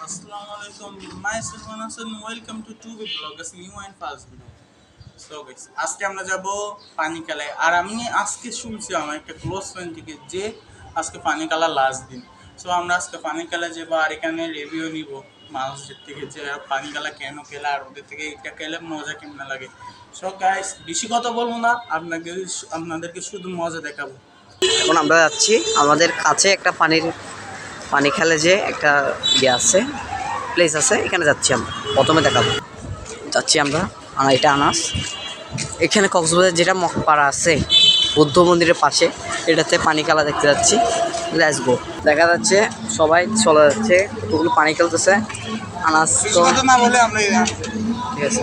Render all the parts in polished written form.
Assalamualaikum, myself Manasan, welcome to 2B Vloggers new and fast video. So guys, আজকে আমরা যাব পানি খেলায়। আর আমি আজকে শুনছি আমার একটা ক্লোজ ফ্রেন্ড থেকে যে আজকে পানি খেলা লাস্ট দিন। সো আমরা আজকে পানি খেলা যাব আর এখানে রিভিউ নিব মানুষদের থেকে যে পানি খেলা কেন খেলা আর ওদের থেকে এটা খেলে মজা কেমন লাগে। সো গাইস, বেশি কথা বলবো না, আপনাদেরকে শুধু মজা দেখাবো। এখন আমরা যাচ্ছি আমাদের কাছে একটা পানি খেলে যে একটা ইয়ে আছে, প্লেস আছে, এখানে যাচ্ছি আমরা। প্রথমে দেখাবো যাচ্ছি আমরা এটা আনাস। এখানে কক্সবাজার যেটা মগপাড়া আছে বৌদ্ধ মন্দিরের পাশে, এটাতে পানি খেলা দেখতে যাচ্ছি। Let's go. দেখা যাচ্ছে সবাই চলে যাচ্ছে, কতগুলো পানি খেলতেছে। আনাস তো না বলে আমরা ঠিক আছে।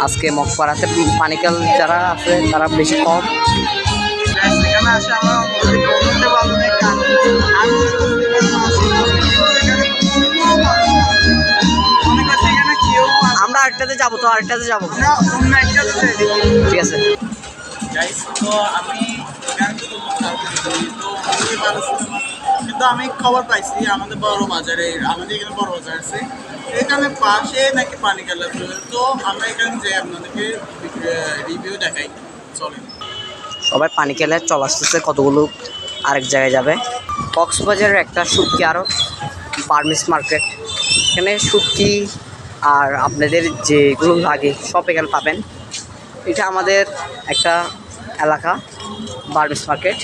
আজকে মগপাড়াতে পানি খেল যারা আছে তারা বেশি কম। আমরা আরেকটাতে যাবো, তো আরেকটাতে যাবো, ঠিক আছে। তো আমি কিন্তু আমি খবর পাইছি আমাদের বড় বাজারে, আমাদের এখানে বড় বাজার আছে, এখানে পাশে নাকি পানি খেলা চলে। তো আমরা এখানে যাই, আপনাদেরকে রিভিউ দেখাই। চলেন। সবাই পানি খেলে চলে আসতেছে, কতগুলো আরেক জায়গায় যাবে। কক্সবাজারের একটা শুটকি আড়ত, বার্মিস মার্কেট, এখানে শুটকি আর আপনাদের যেগুলো লাগে সব এখানে পাবেন। এটা আমাদের একটা এলাকা, বার্মিস মার্কেট।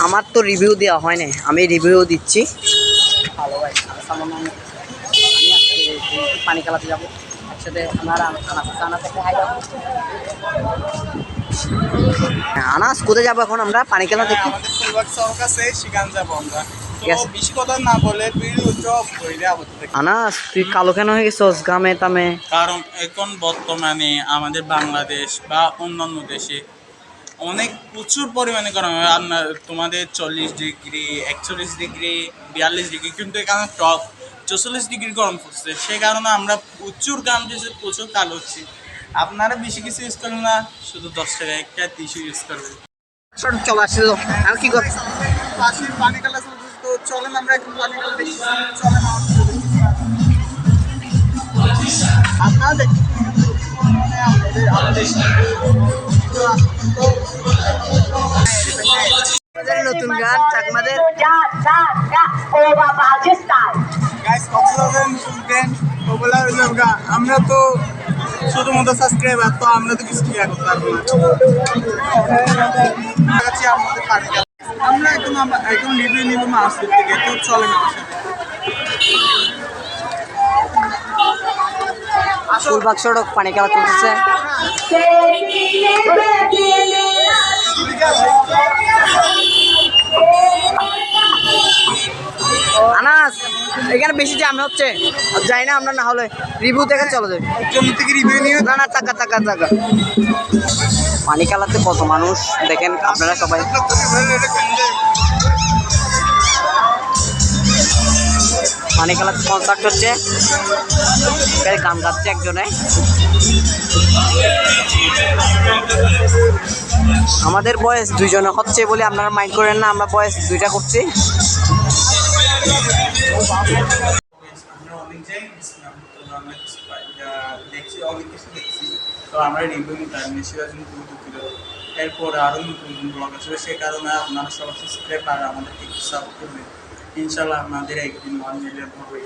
আমার তো রিভিউ দেওয়া হয় না, আমি রিভিউ দিচ্ছি। ভালো ভাই, আমি আজকে পানি খেলাতে যাবো একসাথে। আনাস কোথায় যাবো এখন আমরা পানি খেলা দেখি? সেখানে যাবো আমরা। ঠিক আছে, বেশি কথা না বলে আনাস তুই কালো কেন হয়ে গেছিস গামে তামে? কারণ এখন বর্তমানে আমাদের বাংলাদেশ বা অন্যান্য দেশে অনেক প্রচুর পরিমাণে গরম হয়। আপনার তোমাদের 40 ডিগ্রি, 41 ডিগ্রি, 42 ডিগ্রি, কিন্তু এখানে টপ 44 ডিগ্রি গরম পড়ছে। সে কারণে আমরা প্রচুর ঘামতেছি, প্রচুর কালো হচ্ছি। আপনারা বেশি কিছু ইউজ করবেন না, শুধু 10 টাকা একটা টিস্যু ইউজ করবেন। চলে আসছিল আর কি করছি পানি খেলা তো চলেন আমরা একটু পানি খেলা দেখি। চলেন আপনারা দেখি নতুন গান চাকমাদের। আমরা তো শুধুমাত্র সাবস্ক্রাইবার, তো আমরা তো কিছু ক্রিয়া করতে পারবো না। আমরা এখন রিভিউ নিব মাছের থেকে, তো চলে না ফুলবাগ সড়ক পানি খেলা চলতেছে। আনাস এখানে বেশি জ্যাম হচ্ছে, যাই না আমরা, না হলে রিভিউ দেখে চলে যাবে। না না, টাকা টাকা টাকা। পানি খেলাতে কত মানুষ দেখেন আপনারা সবাই। পানি খেলাতে কনসার্ট হচ্ছে, গান গাচ্ছে একজনে। আমাদের বয়স 2 জনে হচ্ছে বলে আপনারা মাইন্ড করেন না, আমরা বয়স 2টা করছি। তো আমরা রিভিউ এরপর আরও নতুন নতুন ব্লগ আসবে, সে কারণে আপনারা সবাই সাবস্ক্রাইব আর আমাদেরকে একটু সাপোর্ট করবেন। ইনশাল্লাহ আপনাদের একদিন 1 মিলিয়ন হবে।